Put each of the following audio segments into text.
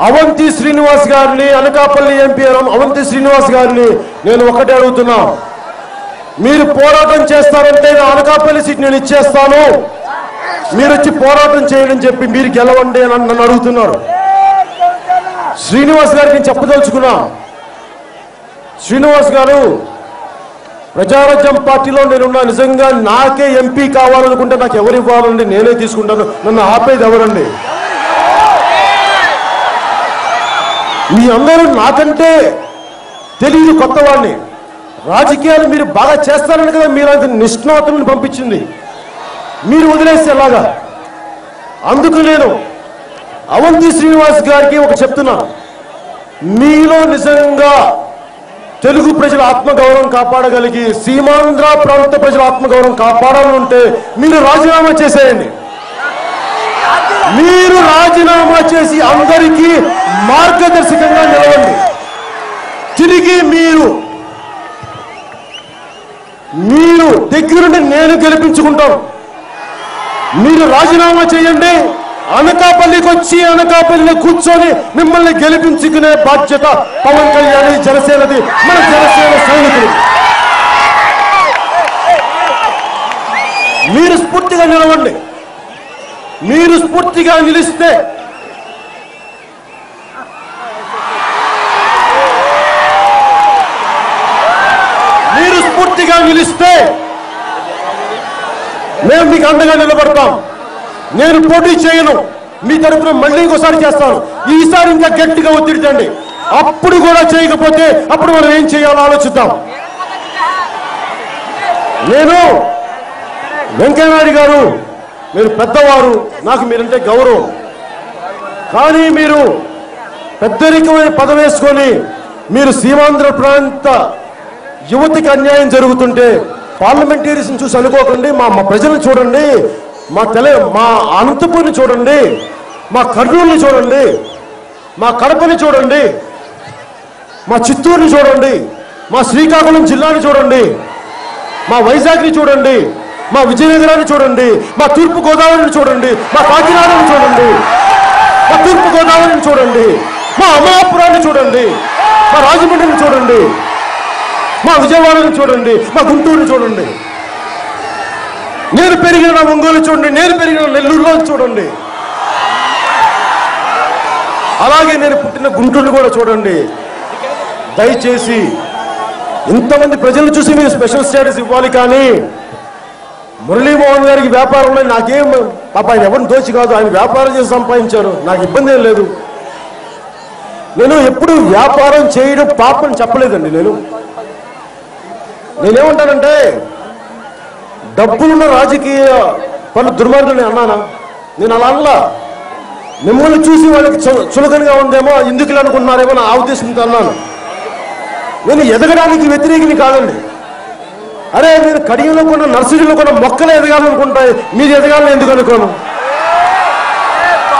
అవంతి శ్రీనివాస్ గారిని, అనకాపల్లి ఎంపీ అవంతి శ్రీనివాస్ గారిని నేను ఒకటే అడుగుతున్నా, మీరు పోరాటం చేస్తారంటే నా అనకాపల్లి సీట్ నేను ఇచ్చేస్తాను, మీరు వచ్చి పోరాటం చేయని చెప్పి మీరు గెలవండి అని నన్ను అడుగుతున్నారు. శ్రీనివాస్ గారికి నేను చెప్పదలుచుకున్నా, శ్రీనివాస్ గారు ప్రజారాజ్యం పార్టీలో నేనున్నా, నిజంగా నాకే ఎంపీ కావాలనుకుంటే నాకు ఎవరు ఇవ్వాలండి, నేనే తీసుకుంటాను, నన్ను ఆపేది ఎవరండి? మీ అందరూ నాకంటే తెలియదు కొత్త వాడిని, రాజకీయాలు మీరు బాగా చేస్తారని కదా మీరు అంత నిష్ణాతులను పంపించింది, మీరు వదిలేస్తే ఎలాగా? అందుకు నేను అవంతి శ్రీనివాస్ గారికి ఒక చెప్తున్నా, మీలో నిజంగా తెలుగు ప్రజల ఆత్మగౌరవం కాపాడగలిగి సీమాంధ్ర ప్రాంత ప్రజల ఆత్మగౌరవం కాపాడాలంటే మీరు రాజీనామా చేసేయండి. మీరు రాజీనామా చేసి అందరికీ మార్గదర్శకంగా నిలవండి. తిరిగి మీరు దగ్గరుండి నేను గెలిపించుకుంటాను. మీరు రాజీనామా చేయండి, అనకాపల్లికి వచ్చి అనకాపల్లిలో కూర్చొని మిమ్మల్ని గెలిపించుకునే బాధ్యత పవన్ కళ్యాణ్ జనసేనది, మన జనసేన సైనికులు. మీరు స్ఫూర్తిగా నిలవండి. మీరు స్ఫూర్తిగా నిలిస్తే మేము మీకు అండగా నిలబడతాం. నేను పోటీ చేయను, మీ తరఫున మళ్ళీ ఇంకోసారి చేస్తాను. ఈసారి ఇంకా గట్టిగా ఒత్తిడి, అప్పుడు కూడా చేయకపోతే అప్పుడు మనం ఏం చేయాలో ఆలోచిద్దాం. నేను వెంకయ్యనాయుడు గారు, మీరు పెద్దవారు, నాకు మీరంటే గౌరవం, కానీ మీరు పెద్దరికమైన పదవి వేసుకొని మీరు సీమాంధ్ర ప్రాంత యువతికి అన్యాయం జరుగుతుంటే పార్లమెంటరీస్ని చూసి అనుకోకండి. మా ప్రజలను చూడండి, మా అనంతపూర్ని చూడండి, మా కర్నూలుని చూడండి, మా కడపని చూడండి, మా చిత్తూరుని చూడండి, మా శ్రీకాకుళం జిల్లాని చూడండి, మా వైజాగ్ని చూడండి, మా విజయనగరాన్ని చూడండి, మా తూర్పు గోదావరిని చూడండి, మా కాకినాడని చూడండి, మా తూర్పు గోదావరిని చూడండి, మా అమలాపురాన్ని చూడండి, మా రాజమండ్రిని చూడండి, మా విజయవాడని చూడండి, మా గుంటూరుని చూడండి, నేను పెరిగిన ఒంగోలు చూడండి, నేను పెరిగిన నెల్లూరులో చూడండి, అలాగే నేను పుట్టిన గుంటూరుని కూడా చూడండి. దయచేసి ఇంతమంది ప్రజలను చూసి మీరు స్పెషల్ స్టేటస్ ఇవ్వాలి. కానీ మురళీమోహన్ గారికి వ్యాపారంలో నాకేం పాప, ఆయన ఎవరిని దోచి కాదు, ఆయన వ్యాపారం చేసి సంపాదించారు, నాకు ఇబ్బంది ఏం లేదు. నేను ఎప్పుడు వ్యాపారం చేయడం పాపని చెప్పలేదండి. నేనేమంటానంటే డబ్బులున్న రాజకీయ పనులు దుర్మార్గులని అన్నానా? నేను అలా అనలా. మిమ్మల్ని చూసి వాళ్ళకి చులకనగా ఉందేమో, ఎందుకు ఇలా అనుకుంటున్నారేమో నా ఉద్దేశంతో అన్నాను. నేను ఎదగడానికి వ్యతిరేకిని కాదండి. అరే, నేను కడియంలో కొన్న నర్సరీలో కొన్న మొక్కలు ఎదగాలనుకుంటాయి, మీరు ఎదగాలని ఎందుకు అనుకోను?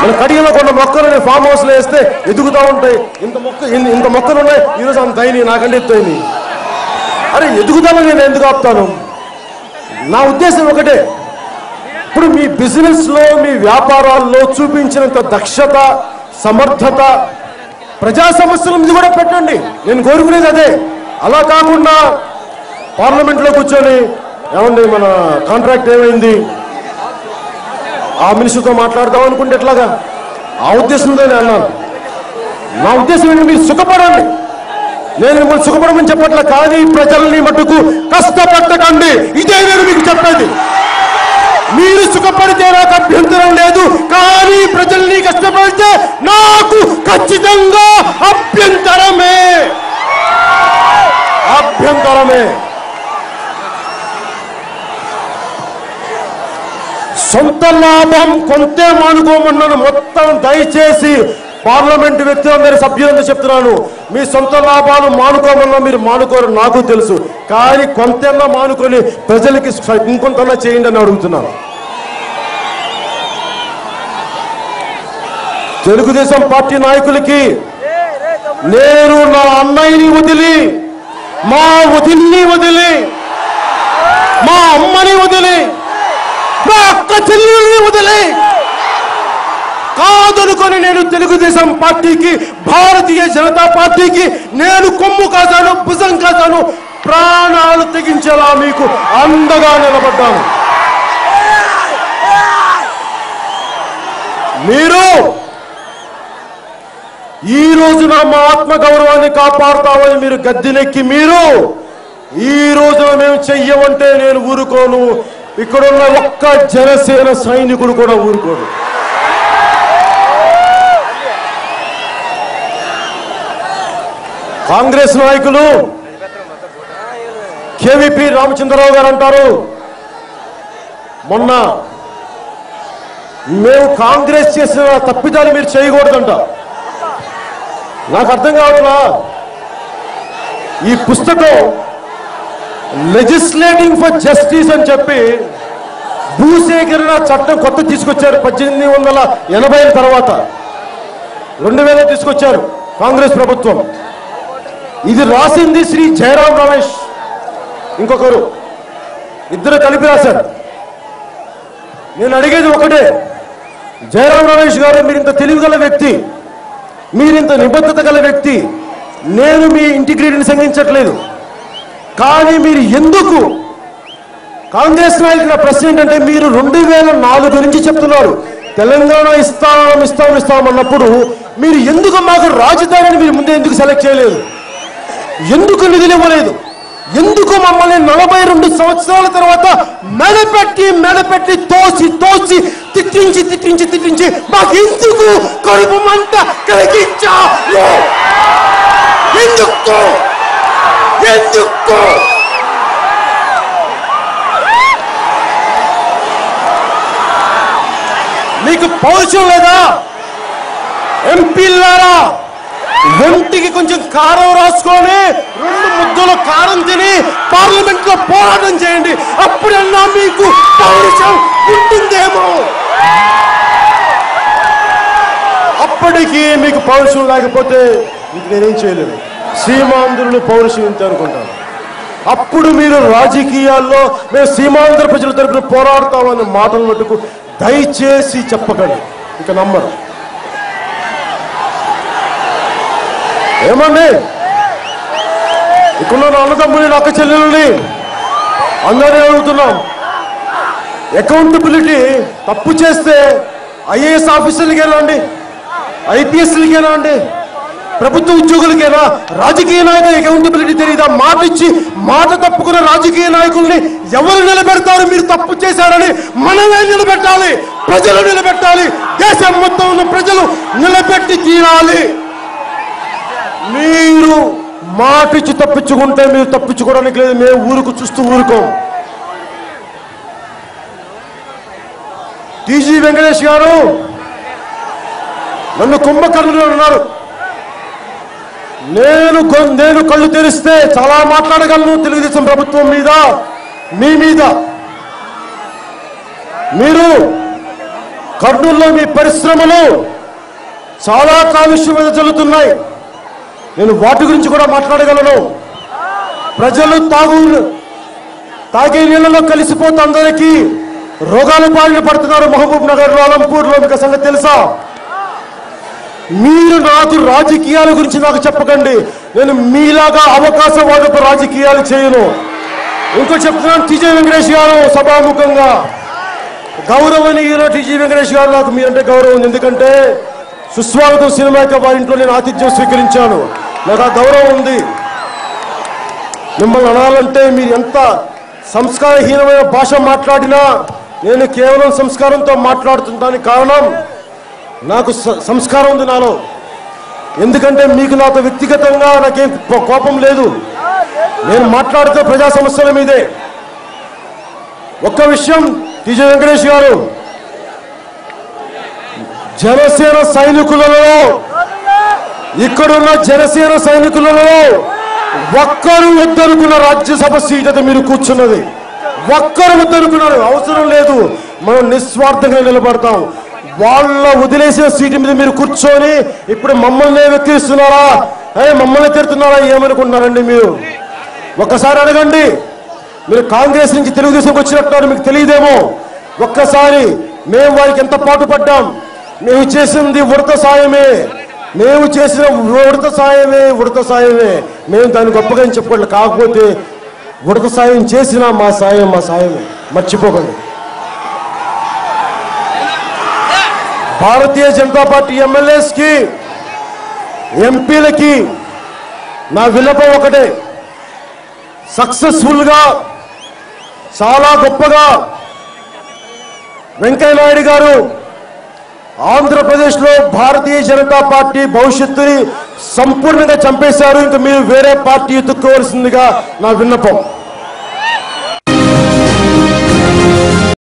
మన కడియంలో కొన్న మొక్కలు నేను ఫామ్ హౌస్లో వేస్తే ఎదుగుతూ ఉంటాయి. ఇంత మొక్కలు ఉన్నాయి, ఈరోజు అంత అయినాయి, నాకంటే ఎత్తైనాయి. అరే, ఎదుగుతానని నేను ఎందుకు ఆపుతాను? నా ఉద్దేశం ఒకటే, ఇప్పుడు మీ బిజినెస్లో, మీ వ్యాపారాల్లో చూపించినంత దక్షత, సమర్థత ప్రజా సమస్యల మీద కూడా పెట్టండి. నేను కోరుకునేది అదే. అలా కాకుండా పార్లమెంట్లో కూర్చొని ఏమండి మన కాంట్రాక్ట్ ఏమైంది, ఆ మినిస్టర్తో మాట్లాడదాం అనుకుంటే ఎట్లాగా? ఆ ఉద్దేశంతో నేను అన్నాను. నా ఉద్దేశం ఏంటి, మీరు సుఖపడండి. నేను మిమ్మల్ని సుఖపడమని చెప్పట్లే, కానీ ప్రజల్ని మట్టుకు కష్టపెట్టకండి, ఇదే నేను మీకు చెప్పేది. మీరు సుఖపడితే నాకు అభ్యంతరం లేదు, కానీ ప్రజల్ని కష్టపడితే నాకు ఖచ్చితంగా అభ్యంతరమే. సొంత లాభం కొంతే మానుకోమన్నాను మొత్తం. దయచేసి పార్లమెంటు వ్యక్తులందరి సభ్యులందరూ చెప్తున్నాను, మీ సొంత లాభాలు మానుకోమన్నా మీరు మానుకోరు, నాకు తెలుసు. కానీ కొంతన్నా మానుకొని ప్రజలకి ఇంకొంతన్నా చేయండి అని అడుగుతున్నాను. తెలుగుదేశం పార్టీ నాయకులకి నేను నా అన్నయ్యని వదిలి, మా వదిన్ని వదిలి, మా అమ్మని వదిలి, మా అక్క చెల్లెల్ని వదిలి కాదనుకొని నేను తెలుగుదేశం పార్టీకి, భారతీయ జనతా పార్టీకి నేను కొమ్ము కాశాను, భుజం కాశాను, ప్రాణాలు తెగించేలా మీకు అండగా నిలబడ్డాను. మీరు ఈ రోజున మా ఆత్మగౌరవాన్ని కాపాడుతామని మీరు గద్దెనెక్కి మీరు ఈ రోజున మేము చెయ్యమంటే నేను ఊరుకోను. ఇక్కడున్న ఒక్క జనసేన సైనికుడు కూడా ఊరుకోడు. కాంగ్రెస్ నాయకులు కేవీపీ రామచంద్రరావు గారు అంటారు, మొన్న మేము కాంగ్రెస్ చేసిన తప్పిదాన్ని మీరు చేయకూడదంట. నాకు అర్థం కావట్లా. ఈ పుస్తకం లెజిస్లేటింగ్ ఫర్ జస్టిస్ అని చెప్పి భూసేకరణ చట్టం కొత్త తీసుకొచ్చారు. 1880 తర్వాత 2000 తీసుకొచ్చారు కాంగ్రెస్ ప్రభుత్వం. ఇది రాసింది శ్రీ జయరాం రమేష్, ఇంకొకరు, ఇద్దరు కలిపి రాశారు. నేను అడిగేది ఒకటే, జయరాం రమేష్ గారు, మీరింత తెలివిగల వ్యక్తి, మీరింత నిబద్ధత గల వ్యక్తి, నేను మీ ఇంటిగ్రిటీని శంకించట్లేదు, కానీ మీరు ఎందుకు కాంగ్రెస్ నాయకుల ప్రశ్న ఏంటంటే, మీరు 2004 నుంచి చెప్తున్నారు తెలంగాణ ఇస్తామన్నప్పుడు మీరు ఎందుకు మాకు రాజధానిని మీరు ముందే ఎందుకు సెలెక్ట్ చేయలేదు? ఎందుకు నిధులు ఇవ్వలేదు? ఎందుకు మమ్మల్ని 42 సంవత్సరాల తర్వాత మెడపెట్టి తోసి తిట్టించి మాకు ఎందుకు కడుపు మంట కలిగించారు? ఎందుకు? మీకు పౌరుషం లేదా? ఎంపీలారా, ఒంటికి కొంచెం కారం రాసుకొని 2 ముద్దలు కారం తిని పార్లమెంట్ లో పోరాటం చేయండి. అప్పుడన్నా మీకు పౌరుషం ఉంటుందేమో. అప్పటికి మీకు పౌరుషం లేకపోతే ఇంక నేనేం చేయలేను. సీమాంధ్రులు పౌరుషం ఇంత అనుకుంటాను. అప్పుడు మీరు రాజకీయాల్లో మేము సీమాంధ్ర ప్రజల తరపున పోరాడతామన్న మాటలు మటుకు దయచేసి చెప్పకండి, ఇక నమ్మరు. ఏమండి, ఇక్కడ అన్నదమ్ముని అక్క చెల్లెల్ని అందరినీ అడుగుతున్నాం, అకౌంటబిలిటీ తప్పు చేస్తే ఐఏఎస్ ఆఫీసర్లకేనా అండి, ఐపీఎస్లకేనా అండి, ప్రభుత్వ ఉద్యోగులకేనా? రాజకీయ నాయకులు అకౌంటబిలిటీ తెలియదా? మాట ఇచ్చి మాట తప్పుకున్న రాజకీయ నాయకుల్ని ఎవరు నిలబెడతారు? మీరు తప్పు చేశారని మనమే నిలబెట్టాలి, ప్రజలు నిలబెట్టాలి, దేశం మొత్తం ఉన్న ప్రజలు నిలబెట్టి తీరాలి. మీరు మాటిచ్చి తప్పించుకుంటే మీరు తప్పించుకోవడానికి లేదు. మేము ఊరుకు చూస్తూ ఊరుకోం. టీజీ వెంకటేష్ గారు నన్ను కుంభకర్ణులు అన్నారు. నేను కళ్ళు తెరిస్తే చాలా మాట్లాడగలను తెలుగుదేశం ప్రభుత్వం మీద, మీ మీద. మీరు కర్నూలులో మీ పరిశ్రమలు చాలా కాలుష్యం జరుగుతున్నాయి. నేను వాటి గురించి కూడా మాట్లాడగలను. ప్రజలు తాగే నీళ్ళలో కలిసిపోతే అందరికీ రోగాల బారిన పడుతున్నారు. మహబూబ్ నగర్లో, అలంపూర్లో మీకు సంగతి తెలుసా? మీరు నాకు రాజకీయాల గురించి నాకు చెప్పకండి. నేను మీలాగా అవకాశవాదపు రాజకీయాలు చేయను. ఇంకో చెప్తున్నాను, టీజీ వెంకటేష్ గారు సభాముఖంగా, గౌరవనీయులు టీజీ వెంకటేష్ గారు, నాకు మీరంటే గౌరవం. ఎందుకంటే సుస్వాగతం సినిమాకి వారి ఇంట్లో నేను ఆతిథ్యం స్వీకరించాను. నాకు ఆ గౌరవం ఉంది. మిమ్మల్ని అనాలంటే మీరు ఎంత సంస్కారహీనమైన భాష మాట్లాడినా నేను కేవలం సంస్కారంతో మాట్లాడుతుంటానికి కారణం నాకు సంస్కారం ఉంది నాలో. ఎందుకంటే మీకు నాతో వ్యక్తిగతంగా నాకేం కోపం లేదు. నేను మాట్లాడితే ప్రజా సమస్యల మీదే. ఒక్క విషయం, టీజీ వెంకటేష్ గారు, జనసేన సైనికులలో, ఇక్కడున్న జనసేన సైనికులలో ఒక్కరు వద్దనుకున్న రాజ్యసభ సీట్ అయితే మీరు కూర్చున్నది. ఒక్కరు వద్దనుకున్నారు. అవసరం లేదు, మనం నిస్వార్థంగా నిలబడతాం. వాళ్ళ వదిలేసిన సీటు మీద మీరు కూర్చొని ఇప్పుడు మమ్మల్ని వెక్కిరిస్తున్నారా, మమ్మల్ని తిడుతున్నారా, ఏమనుకుంటున్నారండి మీరు? ఒక్కసారి అడగండి. మీరు కాంగ్రెస్ నుంచి తెలుగుదేశంకి వచ్చినట్టు మీకు తెలియదేమో. ఒక్కసారి మేము వారికి ఎంత పాటుపడ్డాం, మేము చేసింది ఉడత సాయమే, మేము చేసిన ఉడత సాయమే. మేము దాన్ని గొప్పగా చెప్పుకోవాలి. కాకపోతే ఉడత సాయం చేసిన మా సాయమే, మర్చిపోకండి. భారతీయ జనతా పార్టీ ఎమ్మెల్యేస్కి, ఎంపీలకి నా విన్నపం ఒకటే, సక్సెస్ఫుల్గా చాలా గొప్పగా వెంకయ్యనాయుడు గారు ఆంధ్రప్రదేశ్లో భారతీయ జనతా పార్టీ భవిష్యత్తుని సంపూర్ణంగా చంపేశారు. ఇంకా మీరు వేరే పార్టీ ఎత్తుక్కోవాల్సిందిగా నా విన్నపం.